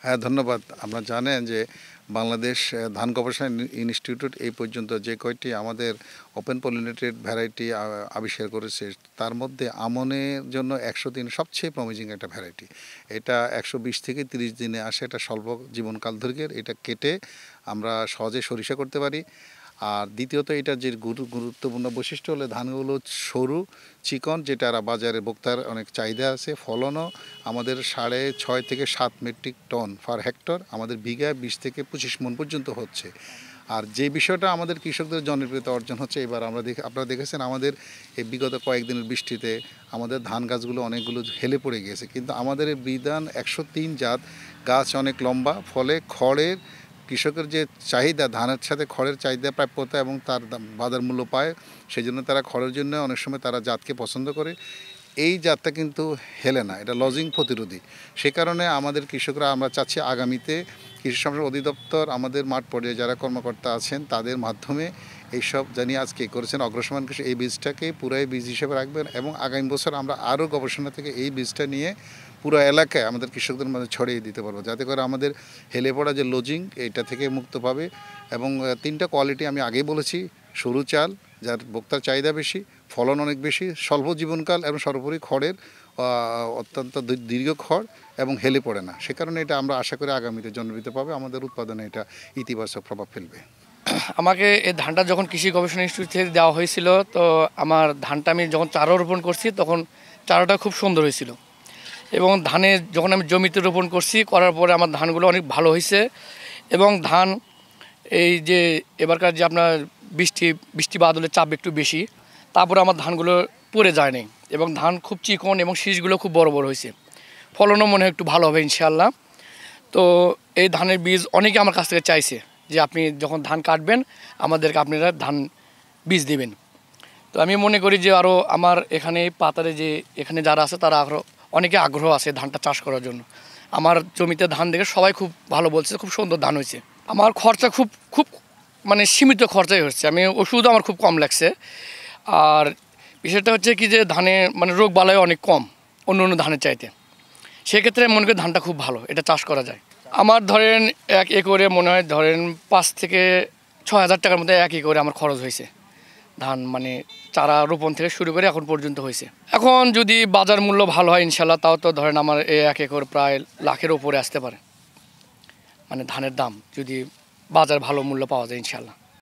হ্যাঁ, ধন্যবাদ। আপনারা জানেন যে বাংলাদেশ ধান গবেষণা ইনস্টিটিউট এই পর্যন্ত যে কয়টি আমাদের ওপেন পলিনেটেড ভ্যারাইটি আবিষ্কার করেছে, তার মধ্যে আমনের জন্য 103 সবচেয়ে প্রমিজিং একটা ভ্যারাইটি। এটা 120 থেকে 30 দিনে আসে, এটা স্বল্প জীবনকাল দৈর্ঘ্যের। এটা কেটে আমরা সহজে সরিষা করতে পারি। আর দ্বিতীয়ত এটা যে গুরুত্বপূর্ণ বৈশিষ্ট্য হলো ধানগুলো সরু চিকন, যেটা বাজারে ভোক্তার অনেক চাহিদা আছে। ফলনও আমাদের 6.5 থেকে 7 মেট্রিক টন পার হেক্টর, আমাদের বিঘায় 20 থেকে 25 মণ পর্যন্ত হচ্ছে। আর যে বিষয়টা আমাদের কৃষকদের জনপ্রিয়তা অর্জন হচ্ছে, এবার আপনারা দেখেছেন আমাদের এই বিগত কয়েকদিনের বৃষ্টিতে আমাদের ধান গাছগুলো অনেকগুলো হেলে পড়ে গিয়েছে, কিন্তু আমাদের এই বিধান 103 জাত গাছ অনেক লম্বা, ফলে খড়ের কৃষকের যে চাহিদা, ধানের সাথে খড়ের চাহিদা প্রাপ্যতা এবং তার বাজার মূল্য পায়, সেই জন্য তারা খড়ের জন্য অনেক সময় তারা জাতকে পছন্দ করে। এই জাতটা কিন্তু হেলে না, এটা লজিং প্রতিরোধী। সে কারণে আমাদের কৃষকরা, আমরা চাচ্ছি আগামীতে কৃষি সম্প্রসারণ অধিদপ্তর আমাদের মাঠ পর্যায়ে যারা কর্মকর্তা আছেন তাদের মাধ্যমে এইসব জানিয়ে আজকে করেছেন অগ্রসমান কৃষি, এই বীজটাকে পুরাই বীজ হিসেবে রাখবেন এবং আগামী বছর আমরা আরও গবেষণা থেকে এই বীজটা নিয়ে পুরো এলাকায় আমাদের কৃষকদের মধ্যে ছড়িয়ে দিতে পারবো, যাতে করে আমাদের হেলে পড়া যে লজিং এইটা থেকে মুক্ত পাবে। এবং 3টা কোয়ালিটি আমি আগেই বলেছি, সরু চাল যার ভোক্তার চাহিদা বেশি, ফলন অনেক বেশি, স্বল্প জীবনকাল এবং সর্বোপরি খড়ের অত্যন্ত দীর্ঘ খড় এবং হেলে পড়ে না। সে কারণে এটা আমরা আশা করি আগামীতে জনপ্রিয়তা পাবে, আমাদের উৎপাদনে এটা ইতিবাচক প্রভাব ফেলবে। আমাকে এই ধানটা যখন কৃষি গবেষণা ইনস্টিটিউট থেকে দেওয়া হয়েছিল, তো আমার ধানটা আমি যখন চারা রোপণ করছি তখন চারাটা খুব সুন্দর হয়েছিল এবং ধানে যখন আমি জমিতে রোপণ করছি, করার পরে আমার ধানগুলো অনেক ভালো হয়েছে এবং ধান এই যে এবারকার যে আপনার বৃষ্টি বাদলের চাপ একটু বেশি, তারপরে আমার ধানগুলো পড়ে যায়নি এবং ধান খুব চিকন এবং শীষগুলো খুব বড় বড় হয়েছে। ফলনও মনে হয় একটু ভালো হবে ইনশাআল্লাহ। তো এই ধানের বীজ অনেকে আমার কাছ থেকে চাইছে যে আপনি যখন ধান কাটবেন আমাদেরকে আপনারা ধান বীজ দিবেন। তো আমি মনে করি যে আরও আমার এখানে পাতারে যে এখানে যারা আছে তারা আরও অনেকে আগ্রহ আছে ধানটা চাষ করার জন্য। আমার জমিতে ধান দেখে সবাই খুব ভালো বলছে, খুব সুন্দর ধান হয়েছে। আমার খরচা খুব খুব মানে সীমিত খরচাই হচ্ছে, আমি ওষুধ আমার খুব কম লাগছে। আর বিষয়টা হচ্ছে কি যে ধানে মানে রোগ বালাই অনেক কম অন্য অন্য ধানের চাইতে, সেক্ষেত্রে মনে করি ধানটা খুব ভালো, এটা চাষ করা যায়। আমার ধরেন 1 একরে মনে হয় ধরেন 5 থেকে 6 হাজার টাকার মধ্যে 1 একরে আমার খরচ হয়েছে ধান, মানে চারা রোপণ থেকে শুরু করে এখন পর্যন্ত হয়েছে। এখন যদি বাজার মূল্য ভালো হয় ইনশাল্লাহ, তাও তো ধরেন আমার এই 1 একর প্রায় লাখের ওপরে আসতে পারে, মানে ধানের দাম যদি বাজার ভালো মূল্য পাওয়া যায় ইনশাল্লাহ।